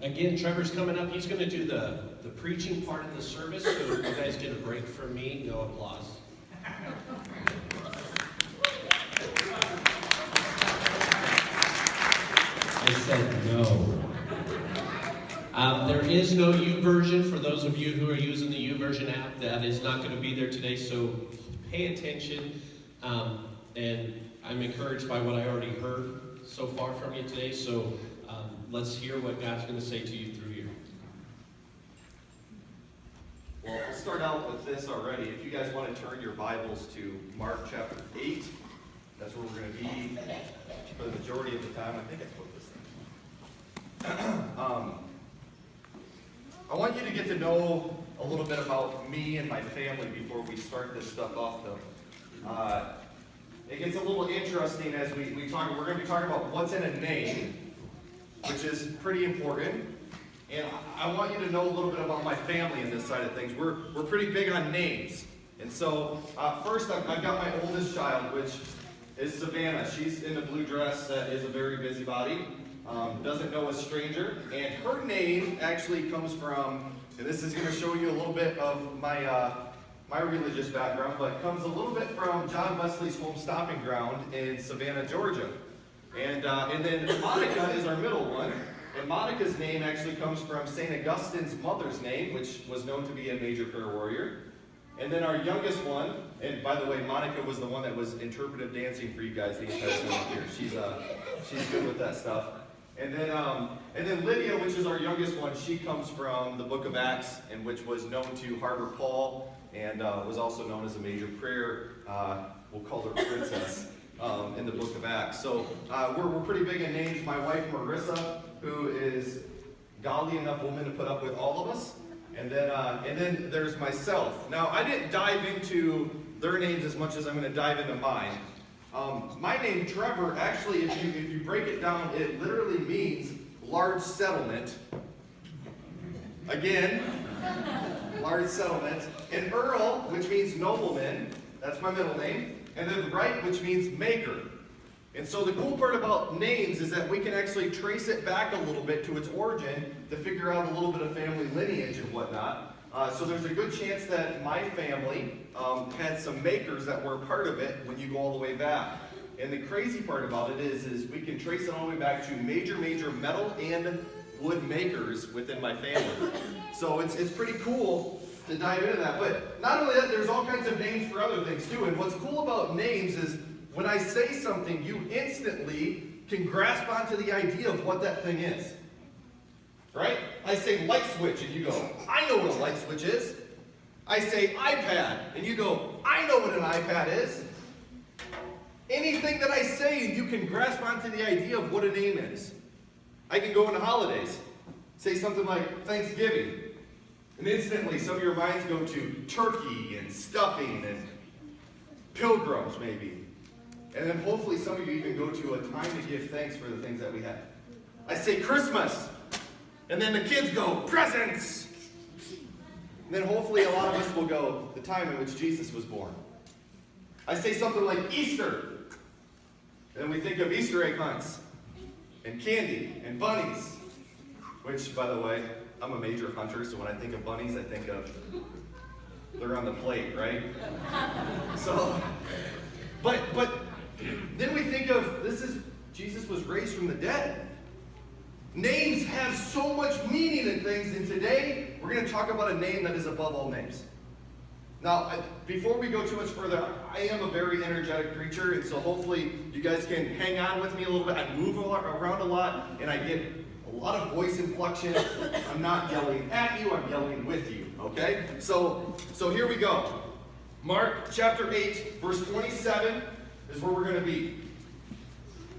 Again, Trevor's coming up. He's going to do the preaching part of the service, so you guys get a break from me. No applause. I said no. There is no U version for those of you who are using the U version app. That is not going to be there today, so pay attention. And I'm encouraged by what I already heard so far from you today, so let's hear what God's going to say to you through here. Well, we'll start out with this already. If you guys want to turn your Bibles to Mark chapter 8, that's where we're going to be for the majority of the time. I think I put this thing. I want you to get to know a little bit about me and my family before we start this stuff off, though. It gets a little interesting as we talk. We're going to be talking about what's in a name, which is pretty important. And I want you to know a little bit about my family in this side of things. We're pretty big on names. And so first I've got my oldest child, which is Savannah. She's in the blue dress that is a very busybody. Doesn't know a stranger. And her name actually comes from, and this is going to show you a little bit of my religious background, but comes a little bit from John Wesley's home stomping ground in Savannah, Georgia. And then Monica is our middle one. And Monica's name actually comes from St. Augustine's mother's name, which was known to be a major prayer warrior. And then our youngest one, and by the way, Monica was the one that was interpretive dancing for you guys the entire time here. She's good with that stuff. And then Lydia, which is our youngest one, she comes from the book of Acts, and which was known to harbor Paul, and was also known as a major prayer. We'll call her Princess in the book of Acts. So we're pretty big in names. My wife Marissa, who is godly enough woman to put up with all of us. And then there's myself. Now, I didn't dive into their names as much as I'm going to dive into mine. My name, Trevor, actually, if you break it down, it literally means large settlement. Again, large settlement. And Earl, which means nobleman, that's my middle name. And then Wright, which means maker. And so the cool part about names is that we can actually trace it back a little bit to its origin to figure out a little bit of family lineage and whatnot. So there's a good chance that my family had some makers that were part of it when you go all the way back. And the crazy part about it is we can trace it all the way back to major metal and wood makers within my family. So it's pretty cool to dive into that. But not only that, there's all kinds of names for other things too. And what's cool about names is when I say something, you instantly can grasp onto the idea of what that thing is. Right? I say light switch, and you go, I know what a light switch is. I say iPad, and you go, I know what an iPad is. Anything that I say, you can grasp onto the idea of what a name is. I can go into holidays, say something like Thanksgiving, and instantly some of your minds go to turkey and stuffing and pilgrims maybe. And then hopefully some of you even go to a time to give thanks for the things that we have. I say Christmas, and then the kids go, presents! And then hopefully a lot of us will go, the time in which Jesus was born. I say something like Easter, and then we think of Easter egg hunts, and candy, and bunnies. Which, by the way, I'm a major hunter, so when I think of bunnies, I think of, they're on the plate, right? So, but then we think of, Jesus was raised from the dead. Names have so much meaning in things, and today we're going to talk about a name that is above all names. Now, before we go too much further, I am a very energetic preacher, and so hopefully you guys can hang on with me a little bit. I move around a lot, and I get a lot of voice inflection. I'm not yelling at you, I'm yelling with you, okay? So here we go. Mark chapter 8, verse 27 is where we're going to be.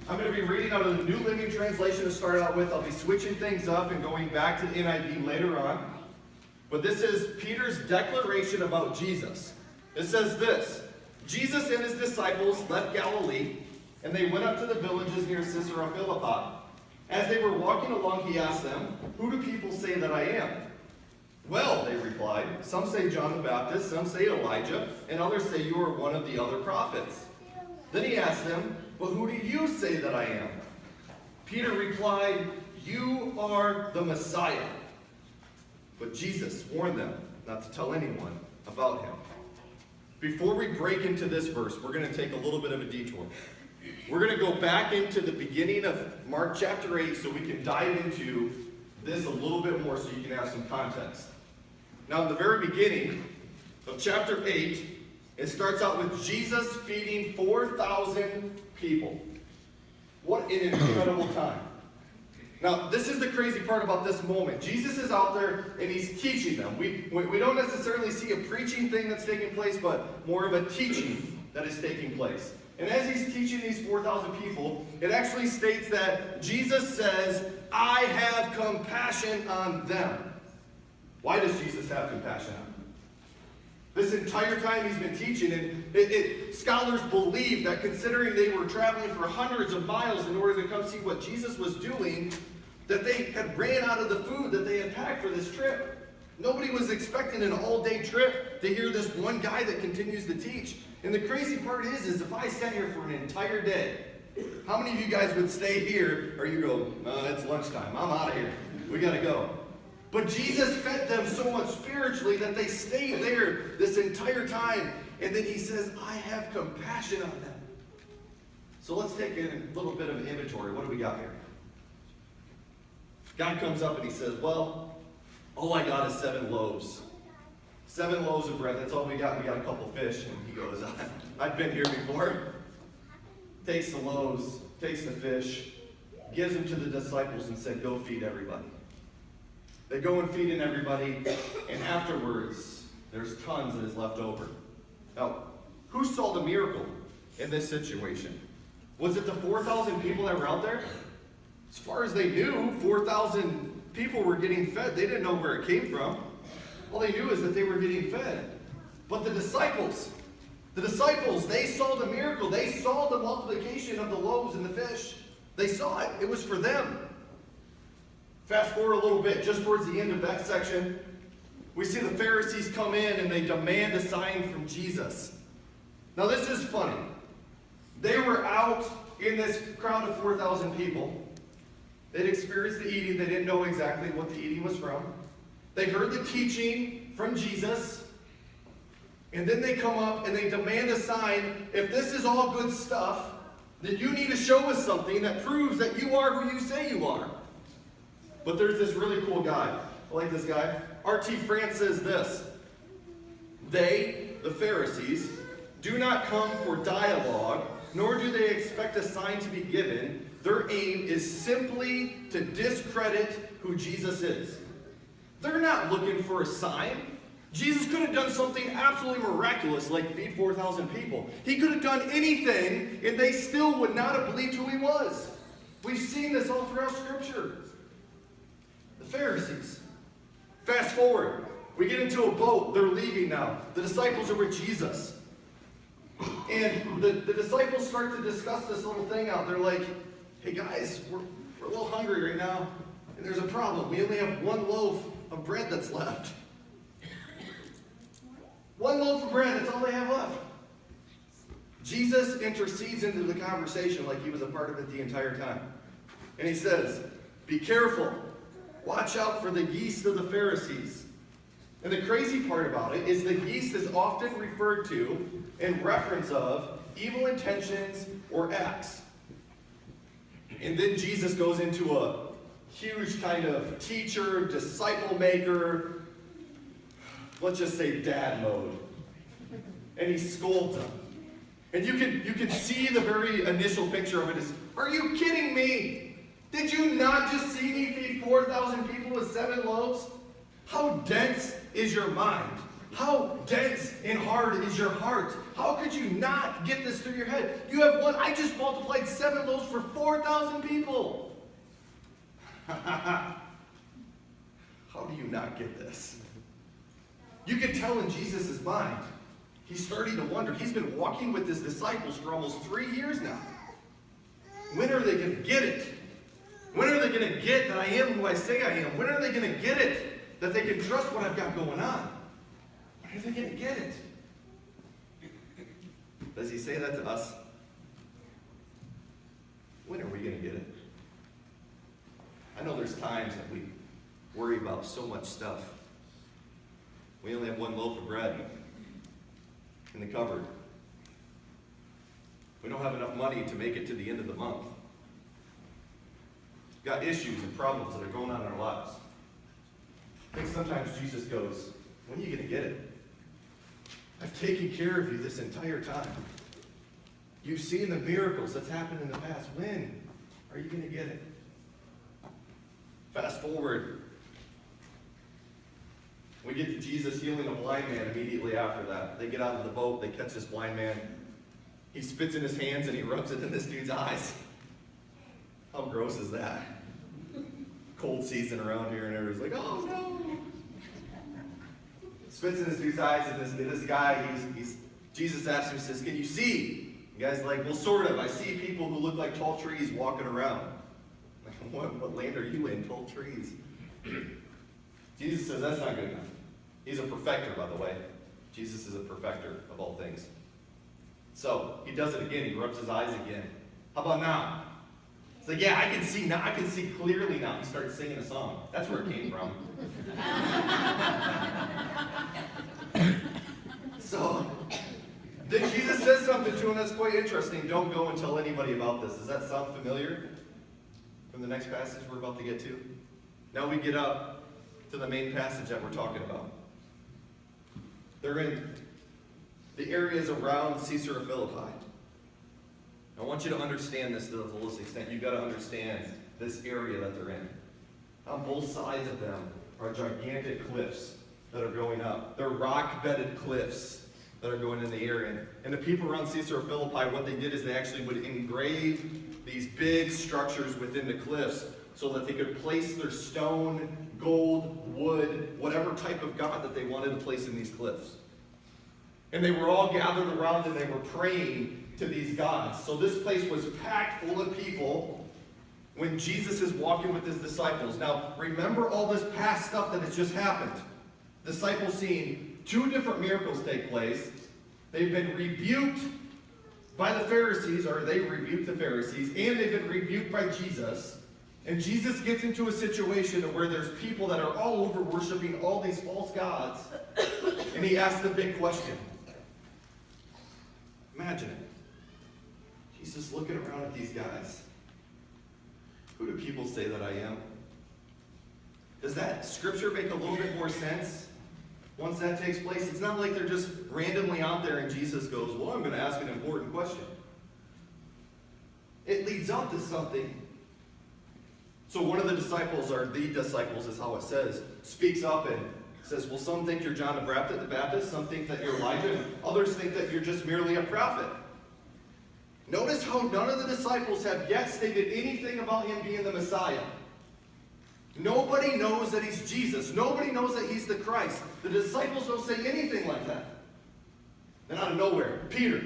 I'm going to be reading out of the New Living Translation to start out with. I'll be switching things up and going back to the NIV later on. But this is Peter's declaration about Jesus. It says this: Jesus and his disciples left Galilee, and they went up to the villages near Caesarea Philippi. As they were walking along, he asked them, "Who do people say that I am?" "Well," they replied, "some say John the Baptist, some say Elijah, and others say you are one of the other prophets." Then he asked them, "Well, who do you say that I am?" Peter replied, "You are the Messiah." But Jesus warned them not to tell anyone about him. Before we break into this verse, we're going to take a little bit of a detour. We're going to go back into the beginning of Mark chapter 8 so we can dive into this a little bit more so you can have some context. Now, in the very beginning of chapter 8, it starts out with Jesus feeding 4,000 people. What an incredible time. Now, this is the crazy part about this moment. Jesus is out there and he's teaching them. We don't necessarily see a preaching thing that's taking place, but more of a teaching that is taking place. And as he's teaching these 4,000 people, it actually states that Jesus says, "I have compassion on them." Why does Jesus have compassion on them? This entire time he's been teaching, and scholars believe that considering they were traveling for hundreds of miles in order to come see what Jesus was doing, that they had ran out of the food that they had packed for this trip. Nobody was expecting an all-day trip to hear this one guy that continues to teach. And the crazy part is if I sat here for an entire day, how many of you guys would stay here, or you go, "No, it's lunchtime, I'm out of here, we gotta go"? But Jesus fed them so much spiritually that they stayed there this entire time. And then he says, "I have compassion on them." So let's take a little bit of an inventory. What do we got here? God comes up and he says, "Well, all I got is 7 loaves. 7 loaves of bread, that's all we got. We got a couple fish." And he goes, "I've been here before." Takes the loaves, takes the fish, gives them to the disciples and said, "Go feed everybody." They go and feed in everybody, and afterwards, there's tons that is left over. Now, who saw the miracle in this situation? Was it the 4,000 people that were out there? As far as they knew, 4,000 people were getting fed. They didn't know where it came from. All they knew is that they were getting fed. But the disciples, they saw the miracle. They saw the multiplication of the loaves and the fish. They saw it. It was for them. Fast forward a little bit, just towards the end of that section, we see the Pharisees come in and they demand a sign from Jesus. Now this is funny. They were out in this crowd of 4,000 people. They'd experienced the eating. They didn't know exactly what the eating was from. They heard the teaching from Jesus. And then they come up and they demand a sign. If this is all good stuff, then you need to show us something that proves that you are who you say you are. But there's this really cool guy. I like this guy. R.T. France says this: "They, the Pharisees, do not come for dialogue, nor do they expect a sign to be given. Their aim is simply to discredit who Jesus is." They're not looking for a sign. Jesus could have done something absolutely miraculous like feed 4,000 people. He could have done anything, and they still would not have believed who he was. We've seen this all throughout Scripture. The Pharisees. Fast forward. We get into a boat. They're leaving now. The disciples are with Jesus. And the disciples start to discuss this little thing out. They're like, "Hey guys, we're a little hungry right now. And there's a problem. We only have 1 loaf of bread that's left." 1 loaf of bread, that's all they have left. Jesus intercedes into the conversation like he was a part of it the entire time. And he says, "Be careful. Watch out for the yeast of the Pharisees." And the crazy part about it is the yeast is often referred to in reference of evil intentions or acts. And then Jesus goes into a huge kind of teacher, disciple maker, let's just say dad mode. And he scolds them. And you can see the very initial picture of it is, "Are you kidding me? Did you not just see me feed 4,000 people with 7 loaves? How dense is your mind? How dense and hard is your heart? How could you not get this through your head? You have I just multiplied 7 loaves for 4,000 people. How do you not get this?" You can tell in Jesus' mind, he's starting to wonder. He's been walking with his disciples for almost 3 years now. When are they going to get it? When are they going to get that I am who I say I am? When are they going to get it that they can trust what I've got going on? When are they going to get it? Does he say that to us? When are we going to get it? I know there's times that we worry about so much stuff. We only have one loaf of bread in the cupboard. We don't have enough money to make it to the end of the month. We've got issues and problems that are going on in our lives. I think sometimes Jesus goes, when are you going to get it? I've taken care of you this entire time. You've seen the miracles that's happened in the past. When are you going to get it? Fast forward. We get to Jesus healing a blind man immediately after that. They get out of the boat. They catch this blind man. He spits in his hands and he rubs it in this dude's eyes. How gross is that? Cold season around here and everybody's like, oh no. Spits in this dude's eyes and this guy, Jesus asks him, says, can you see? The guy's like, well, sort of. I see people who look like tall trees walking around. Like, what land are you in, tall trees? Jesus says, that's not good enough. He's a perfecter, by the way. Jesus is a perfecter of all things. So, he does it again. He rubs his eyes again. How about now? It's like, yeah, I can see now. I can see clearly now. He starts singing a song. That's where it came from. So, then Jesus says something to him that's quite interesting. Don't go and tell anybody about this. Does that sound familiar from the next passage we're about to get to? Now we get up to the main passage that we're talking about. They're in the areas around Caesarea Philippi. I want you to understand this to the fullest extent. You've got to understand this area that they're in. On both sides of them are gigantic cliffs that are going up. They're rock-bedded cliffs that are going in the area. And the people around Caesarea Philippi, what they did is they actually would engrave these big structures within the cliffs so that they could place their stone, gold, wood, whatever type of god that they wanted to place in these cliffs. And they were all gathered around and they were praying to these gods. So this place was packed full of people when Jesus is walking with his disciples. Now, remember all this past stuff that has just happened. Disciples seeing 2 different miracles take place. They've been rebuked by the Pharisees, or they rebuked the Pharisees, and they've been rebuked by Jesus. And Jesus gets into a situation where there's people that are all over worshiping all these false gods. And he asks the big question. Imagine it. Jesus looking around at these guys. Who do people say that I am? Does that scripture make a little bit more sense once that takes place? It's not like they're just randomly out there and Jesus goes, well, I'm going to ask an important question. It leads up to something. So one of the disciples, or the disciples is how it says, speaks up and says, well, some think you're John the Baptist, some think that you're Elijah, and others think that you're just merely a prophet. Notice how none of the disciples have yet stated anything about him being the Messiah. Nobody knows that he's Jesus. Nobody knows that he's the Christ. The disciples don't say anything like that. Then out of nowhere, Peter.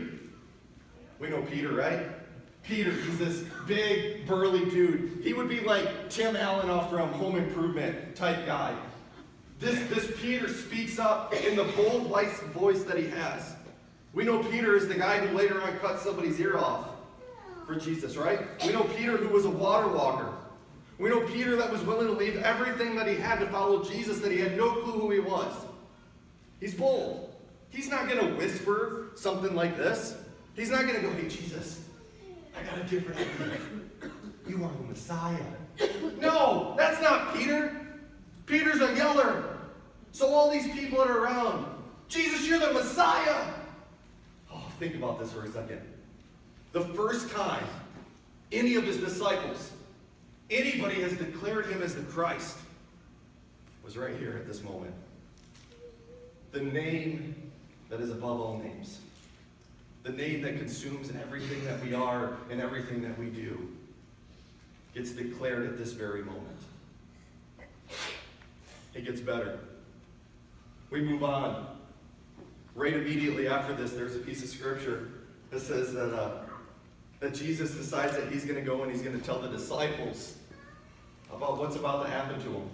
We know Peter, right? Peter, he's this big, burly dude. He would be like Tim Allen off from Home Improvement type guy. This Peter speaks up in the bold voice that he has. We know Peter is the guy who later on cut somebody's ear off for Jesus, right? We know Peter who was a water walker. We know Peter that was willing to leave everything that he had to follow Jesus, that he had no clue who he was. He's bold. He's not going to whisper something like this. He's not going to go, hey, Jesus, I got a different idea. You are the Messiah. No, that's not Peter. Peter's a yeller. So all these people that are around, Jesus, you're the Messiah. Oh, think about this for a second. The first time any of his disciples, anybody has declared him as the Christ, was right here at this moment. The name that is above all names. The name that consumes everything that we are and everything that we do gets declared at this very moment. It gets better. We move on. Right immediately after this, there's a piece of scripture that says that Jesus decides that he's going to go and he's going to tell the disciples about what's about to happen to him.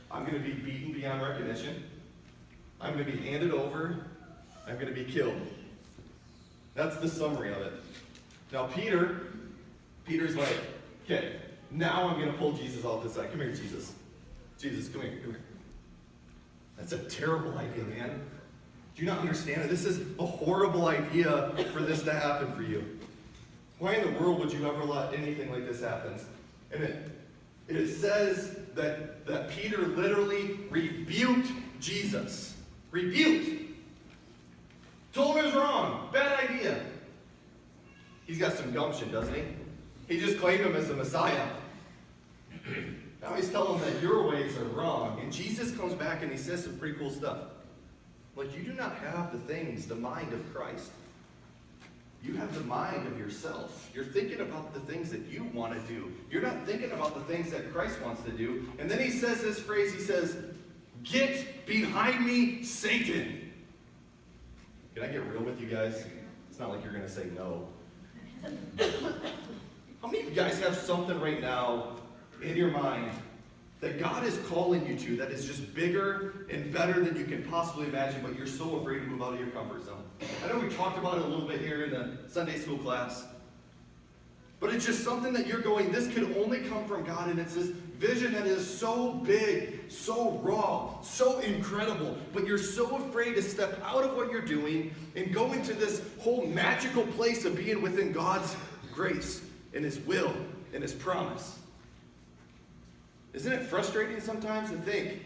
I'm going to be beaten beyond recognition. I'm going to be handed over. I'm going to be killed. That's the summary of it. Now Peter's like, okay, Now I'm going to pull Jesus off the side. Come here, Jesus. Jesus, come here, come here. That's a terrible idea, man. Do you not understand it? This is a horrible idea for this to happen for you. Why in the world would you ever let anything like this happen? And it says that Peter literally rebuked Jesus. Rebuked. Told him it was wrong. Bad idea. He's got some gumption, doesn't he? He just claimed him as the Messiah. Now he's telling him that your ways are wrong. And Jesus comes back and he says some pretty cool stuff. Like, you do not have the mind of Christ. You have the mind of yourself. You're thinking about the things that you want to do. You're not thinking about the things that Christ wants to do. And then he says this phrase, he says, "Get behind me, Satan." Can I get real with you guys? It's not like you're going to say no. How many of you guys have something right now in your mind that God is calling you to that is just bigger and better than you can possibly imagine, but you're so afraid to move out of your comfort zone? I know we talked about it a little bit here in the Sunday school class, but it's just something that you're going, this could only come from God, and it's this vision that is so big, so raw, so incredible, but you're so afraid to step out of what you're doing and go into this whole magical place of being within God's grace and His will and His promise. Isn't it frustrating sometimes to think,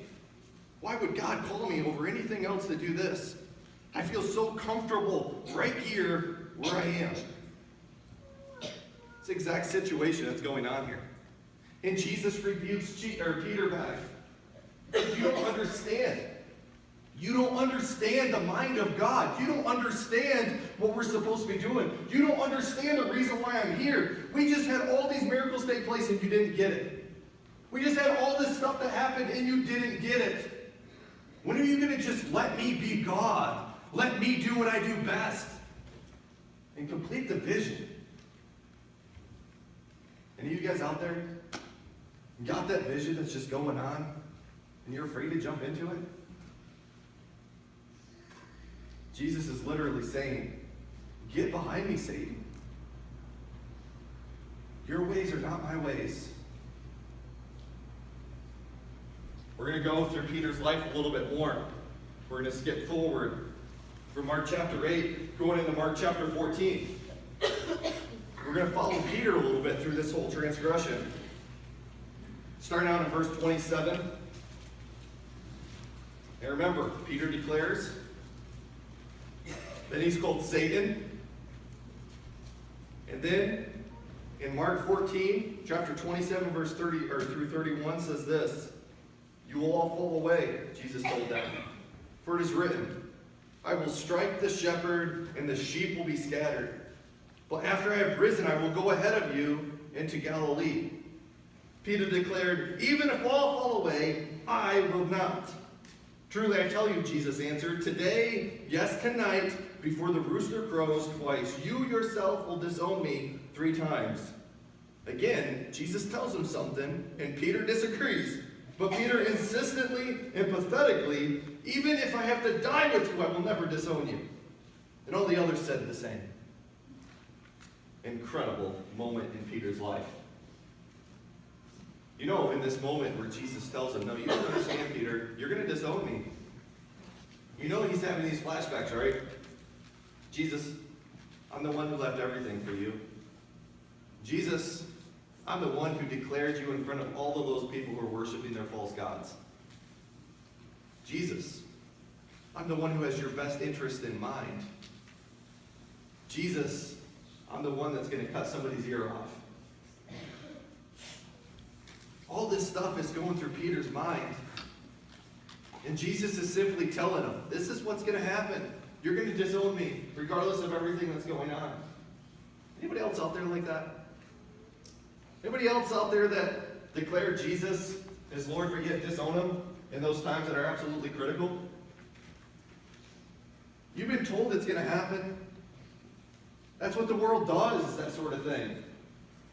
why would God call me over anything else to do this? I feel so comfortable right here where I am. It's the exact situation that's going on here. And Jesus rebukes Peter back. You don't understand. You don't understand the mind of God. You don't understand what we're supposed to be doing. You don't understand the reason why I'm here. We just had all these miracles take place and you didn't get it. We just had all this stuff that happened and you didn't get it. When are you going to just let me be God? Let me do what I do best and complete the vision? Any of you guys out there got that vision that's just going on and you're afraid to jump into it? Jesus is literally saying, "Get behind me, Satan. Your ways are not my ways." We're going to go through Peter's life a little bit more. We're going to skip forward from Mark chapter 8, going into Mark chapter 14. We're going to follow Peter a little bit through this whole transgression. Starting out in verse 27. And remember, Peter declares that he's called Satan. And then in Mark 14, chapter 27, verse 30 or through 31 says this: "You will all fall away," Jesus told them. "For it is written, I will strike the shepherd, and the sheep will be scattered. But after I have risen, I will go ahead of you into Galilee." Peter declared, "Even if all fall away, I will not." "Truly I tell you," Jesus answered, "today, yes, tonight, before the rooster crows twice, you yourself will disown me 3 times. Again, Jesus tells him something, and Peter disagrees. But Peter insistently and pathetically, "Even if I have to die with you, I will never disown you." And all the others said the same. Incredible moment in Peter's life. You know, in this moment where Jesus tells him, "No, you don't understand, Peter. You're going to disown me." You know he's having these flashbacks, right? "Jesus, I'm the one who left everything for you. Jesus, I'm the one who declared you in front of all of those people who are worshiping their false gods. Jesus, I'm the one who has your best interest in mind. Jesus, I'm the one that's going to cut somebody's ear off." All this stuff is going through Peter's mind. And Jesus is simply telling him, this is what's going to happen. You're going to disown me, regardless of everything that's going on. Anybody else out there like that? Anybody else out there that declared Jesus as Lord but yet disown him in those times that are absolutely critical? You've been told it's going to happen. That's what the world does, that sort of thing.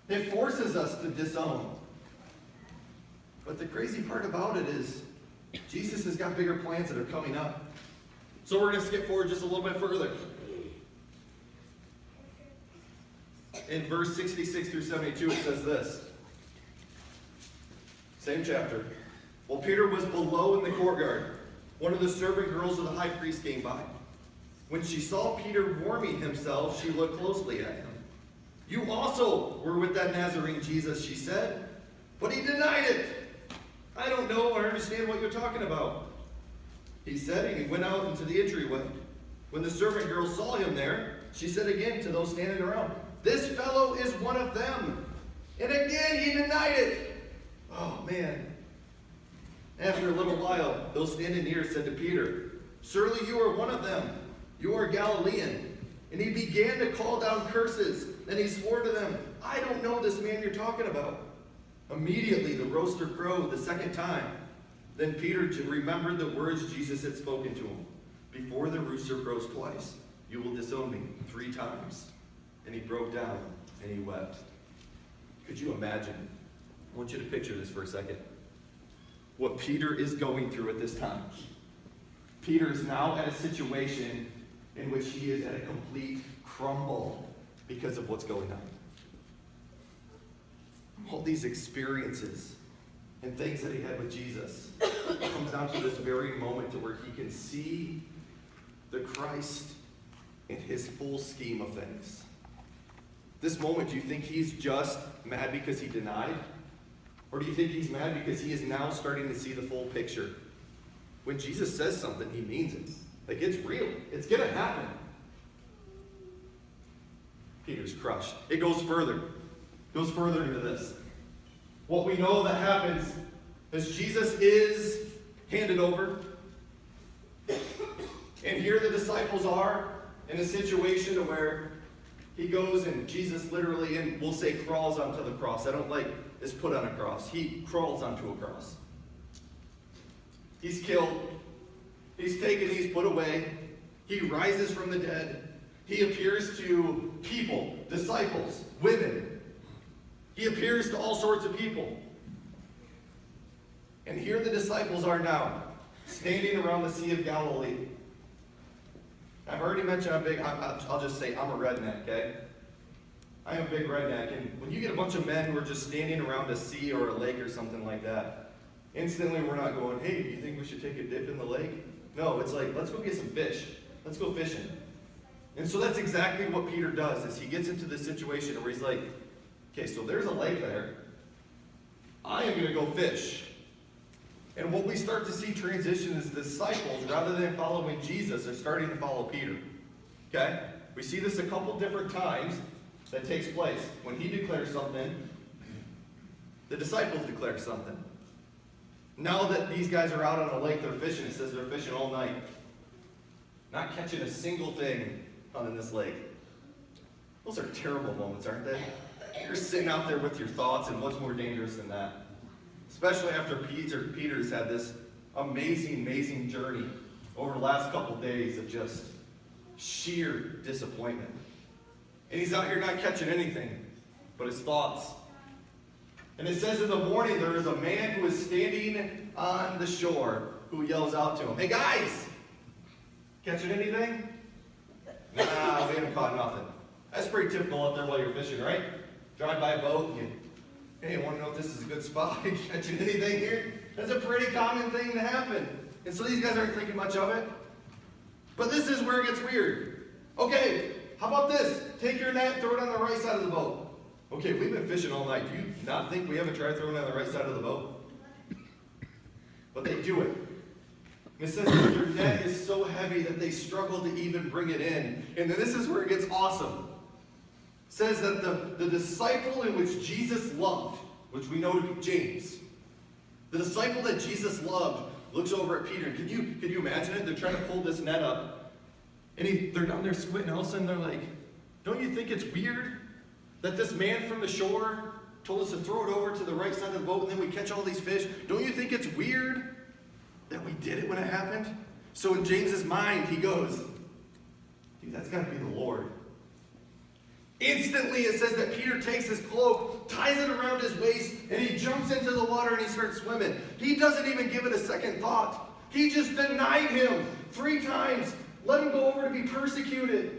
It forces us to disown. But the crazy part about it is Jesus has got bigger plans that are coming up. So we're going to skip forward just a little bit further. In verse 66 through 72, it says this: Same chapter. While Peter was below in the courtyard, one of the servant girls of the high priest came by. When she saw Peter warming himself, she looked closely at him. "You also were with that Nazarene Jesus," she said. But he denied it. "I don't know or understand what you're talking about," he said, and he went out into the entryway. When the servant girl saw him there, she said again to those standing around, "This fellow is one of them." And again he denied it. Oh, man. After a little while, those standing near said to Peter, "Surely you are one of them. You are Galilean." And he began to call down curses. Then he swore to them, "I don't know this man you're talking about." Immediately the rooster crowed the second time. Then Peter remembered the words Jesus had spoken to him. "Before the rooster crows twice, you will disown me 3 times. And he broke down and he wept. Could you imagine? I want you to picture this for a second. What Peter is going through at this time. Peter is now at a situation in which he is at a complete crumble because of what's going on. All these experiences and things that he had with Jesus comes down to this very moment to where he can see the Christ in his full scheme of things. This moment, do you think he's just mad because he denied? Or do you think he's mad because he is now starting to see the full picture? When Jesus says something, he means it. Like, it's real. It's going to happen. Peter's crushed. It goes further. It goes further into this. What we know that happens is Jesus is handed over. And here the disciples are in a situation where he goes and Jesus literally, and we'll say crawls onto the cross. I don't like is put on a cross. He crawls onto a cross. He's killed. He's taken. He's put away. He rises from the dead. He appears to people, disciples, women. He appears to all sorts of people. And here the disciples are now, standing around the Sea of Galilee. I've already mentioned I'll just say I'm a redneck, okay? I am a big redneck, and when you get a bunch of men who are just standing around a sea or a lake or something like that, instantly we're not going, "Hey, do you think we should take a dip in the lake?" No, it's like, let's go get some fish. Let's go fishing. And so that's exactly what Peter does, is he gets into this situation where he's like, okay, so there's a lake there. I am going to go fish. And what we start to see transition is the disciples, rather than following Jesus, are starting to follow Peter. Okay? We see this a couple different times that takes place. When he declares something, the disciples declare something. Now that these guys are out on a lake, they're fishing. It says they're fishing all night. Not catching a single thing on this lake. Those are terrible moments, aren't they? You're sitting out there with your thoughts, and what's more dangerous than that? Especially after Peter's had this amazing, amazing journey over the last couple days of just sheer disappointment. And he's out here not catching anything but his thoughts. And it says in the morning there is a man who is standing on the shore who yells out to him, "Hey guys, catching anything?" "Nah, we haven't caught nothing." That's pretty typical up there while you're fishing, right? Drive by a boat and you, "Hey, I want to know if this is a good spot. Catching anything here?" That's a pretty common thing to happen. And so these guys aren't thinking much of it. But this is where it gets weird. Okay, how about this? Take your net, throw it on the right side of the boat. Okay, we've been fishing all night. Do you not think we haven't tried throwing it on the right side of the boat? But they do it. And it says that their net is so heavy that they struggle to even bring it in. And then this is where it gets awesome. It says that the disciple in which Jesus loved, which we know to be James, the disciple that Jesus loved, looks over at Peter. Can you imagine it? They're trying to pull this net up. And they're down there squinting. All of a sudden they're like, "Don't you think it's weird that this man from the shore told us to throw it over to the right side of the boat and then we catch all these fish? Don't you think it's weird that we did it when it happened?" So in James's mind, he goes, "Dude, that's got to be the Lord." Instantly, it says that Peter takes his cloak, ties it around his waist, and he jumps into the water and he starts swimming. He doesn't even give it a second thought. He just denied him 3 times, let him go over to be persecuted.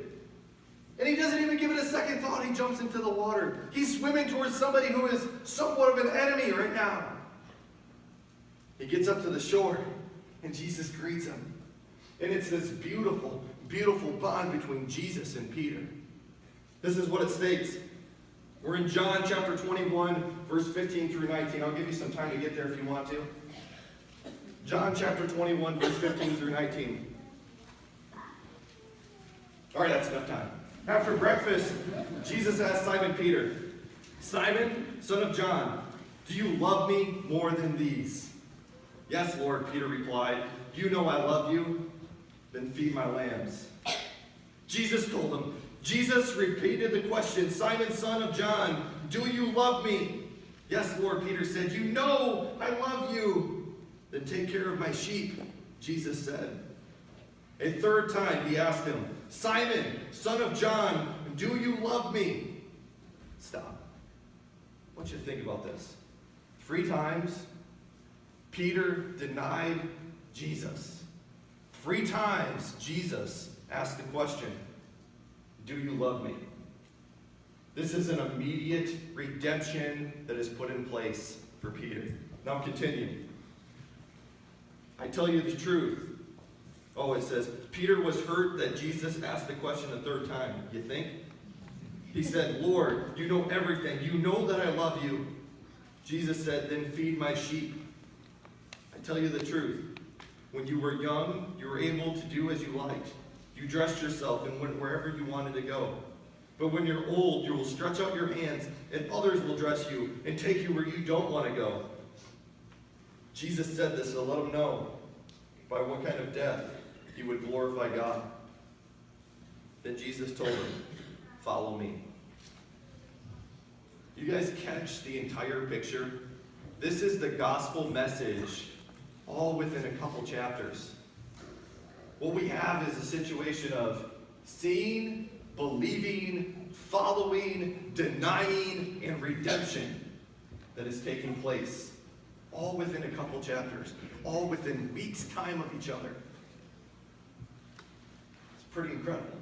And he doesn't even give it a second thought. He jumps into the water. He's swimming towards somebody who is somewhat of an enemy right now. He gets up to the shore, and Jesus greets him. And it's this beautiful, beautiful bond between Jesus and Peter. This is what it states. We're in John chapter 21, verse 15 through 19. I'll give you some time to get there if you want to. John chapter 21, verse 15 through 19. All right, that's enough time. After breakfast, Jesus asked Simon Peter, "Simon, son of John, do you love me more than these?" "Yes, Lord," Peter replied. "You know I love you. Then feed my lambs." Jesus told him. Jesus repeated the question, "Simon, son of John, do you love me?" "Yes, Lord," Peter said. "You know I love you." "Then take care of my sheep," Jesus said. A third time he asked him, "Simon, son of John, do you love me?" Stop. I want you to think about this. 3 times, Peter denied Jesus. 3 times, Jesus asked the question, "Do you love me?" This is an immediate redemption that is put in place for Peter. Now continue. "I tell you the truth." Oh, it says, Peter was hurt that Jesus asked the question a 3rd time. You think? He said, "Lord, you know everything. You know that I love you." Jesus said, "Then feed my sheep. I tell you the truth. When you were young, you were able to do as you liked. You dressed yourself and went wherever you wanted to go. But when you're old, you will stretch out your hands, and others will dress you and take you where you don't want to go." Jesus said this to let him know by what kind of death he would glorify God. Then Jesus told him, "Follow me." You guys catch the entire picture? This is the gospel message, all within a couple chapters. What we have is a situation of seeing, believing, following, denying, and redemption that is taking place, all within a couple chapters, all within weeks' time of each other. It's pretty incredible.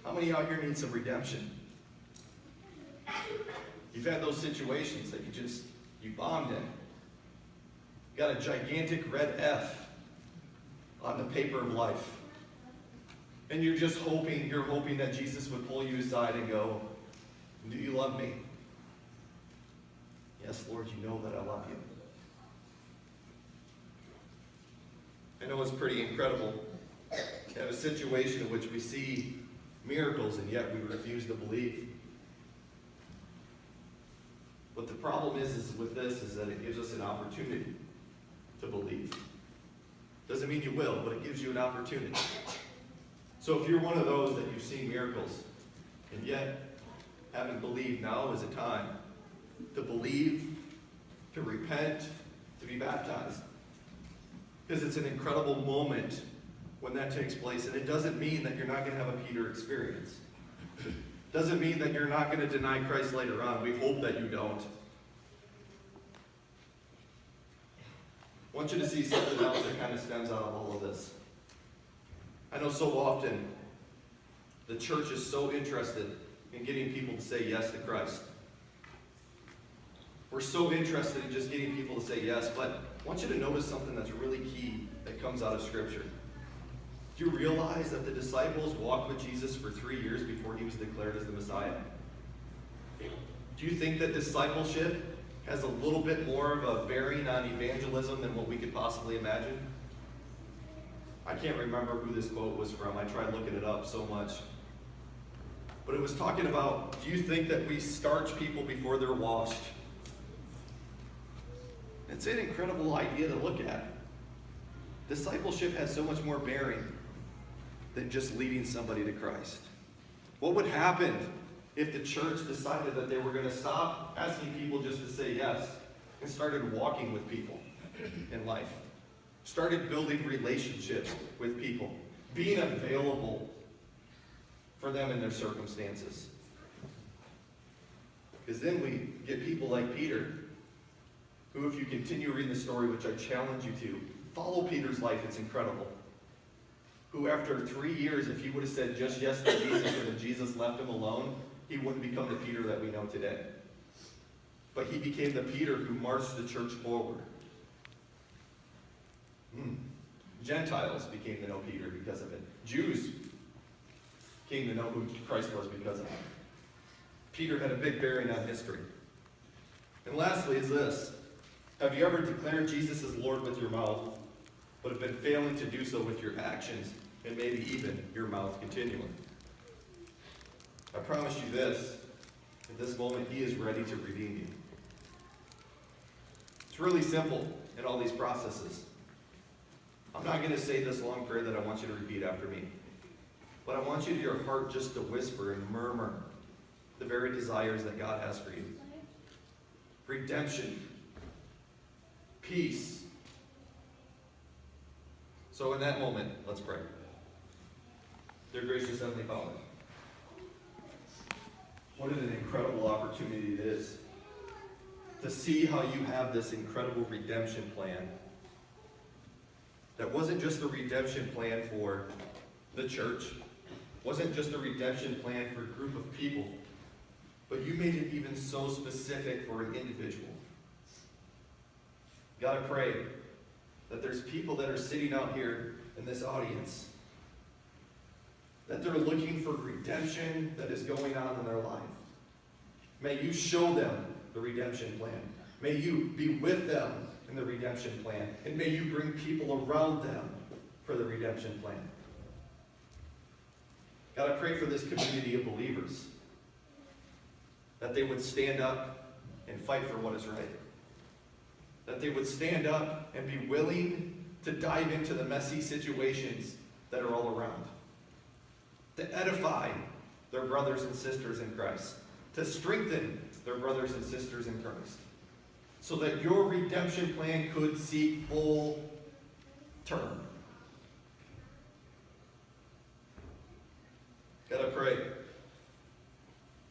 How many out here need some redemption? You've had those situations that you bombed in. You got a gigantic red F on the paper of life. And you're hoping that Jesus would pull you aside and go, "Do you love me?" "Yes, Lord, you know that I love you." I know it's pretty incredible to have a situation in which we see miracles and yet we refuse to believe. What the problem is with this is that it gives us an opportunity to believe. Doesn't mean you will, but it gives you an opportunity. So if you're one of those that you've seen miracles and yet haven't believed, now is a time to believe, to repent, to be baptized. Because it's an incredible moment when that takes place. And it doesn't mean that you're not going to have a Peter experience. Doesn't mean that you're not going to deny Christ later on. We hope that you don't. I want you to see something else that kind of stems out of all of this. I know so often the church is so interested in getting people to say yes to Christ. We're so interested in just getting people to say yes, but I want you to notice something that's really key that comes out of Scripture. Do you realize that the disciples walked with Jesus for 3 years before he was declared as the Messiah? Do you think that discipleship has a little bit more of a bearing on evangelism than what we could possibly imagine? I can't remember who this quote was from. I tried looking it up so much. But it was talking about, do you think that we starch people before they're washed? It's an incredible idea to look at. Discipleship has so much more bearing than just leading somebody to Christ. What would happen if the church decided that they were going to stop asking people just to say yes and started walking with people in life? Started building relationships with people, being available for them in their circumstances. Because then we get people like Peter, who, if you continue reading the story, which I challenge you to, follow Peter's life, it's incredible. Who after 3 years, if he would have said just yes to Jesus and then Jesus left him alone, he wouldn't become the Peter that we know today. But he became the Peter who marched the church forward. Gentiles became to know Peter because of it. Jews came to know who Christ was because of it. Peter had a big bearing on history. And lastly is this. Have you ever declared Jesus as Lord with your mouth, but have been failing to do so with your actions, and maybe even your mouth continually? I promise you this. At this moment, he is ready to redeem you. It's really simple in all these processes. I'm not going to say this long prayer that I want you to repeat after me. But I want you to your heart just to whisper and murmur the very desires that God has for you. Redemption. Peace. So in that moment, let's pray. Dear gracious Heavenly Father, what an incredible opportunity it is to see how you have this incredible redemption plan. That wasn't just a redemption plan for the church, wasn't just a redemption plan for a group of people, but you made it even so specific for an individual. God, I pray that there's people that are sitting out here in this audience, that they're looking for redemption that is going on in their life. May you show them the redemption plan. May you be with them in the redemption plan. And may you bring people around them for the redemption plan. God, I pray for this community of believers, that they would stand up and fight for what is right. That they would stand up and be willing to dive into the messy situations that are all around. To edify their brothers and sisters in Christ. To strengthen their brothers and sisters in Christ. So that your redemption plan could see full term. God, I pray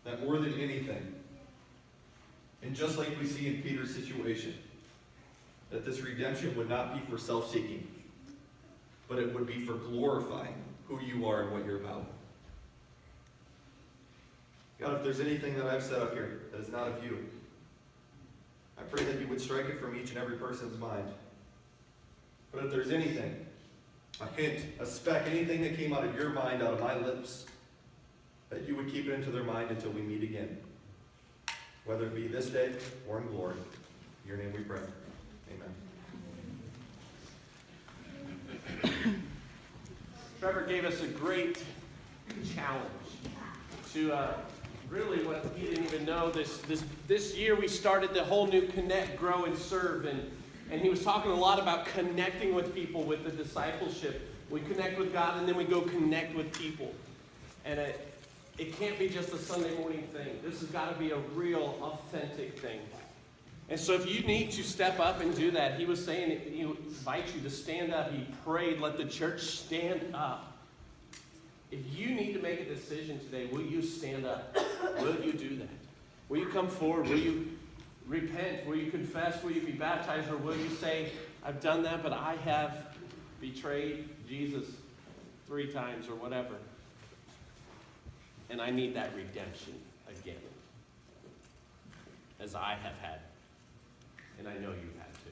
that more than anything, and just like we see in Peter's situation, that this redemption would not be for self-seeking, but it would be for glorifying who you are and what you're about. God, if there's anything that I've said up here that is not of you, I pray that you would strike it from each and every person's mind. But if there's anything, a hint, a speck, anything that came out of your mind, out of my lips, that you would keep it into their mind until we meet again. Whether it be this day or in glory. In your name we pray. Amen. Trevor gave us a great challenge to really what he didn't even know. This year we started the whole new Connect, Grow, and Serve. And he was talking a lot about connecting with people with the discipleship. We connect with God and then we go connect with people. And it can't be just a Sunday morning thing. This has got to be a real, authentic thing. And so if you need to step up and do that, he was saying, he invites you to stand up. He prayed, let the church stand up. If you need to make a decision today, will you stand up? Will you do that? Will you come forward? Will you repent? Will you confess? Will you be baptized? Or will you say, I've done that, but I have betrayed Jesus 3 times or whatever. And I need that redemption again. As I have had. And I know you have too.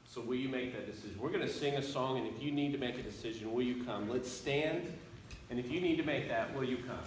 So will you make that decision? We're going to sing a song, and if you need to make a decision, will you come? Let's stand. And if you need to make that, will you come?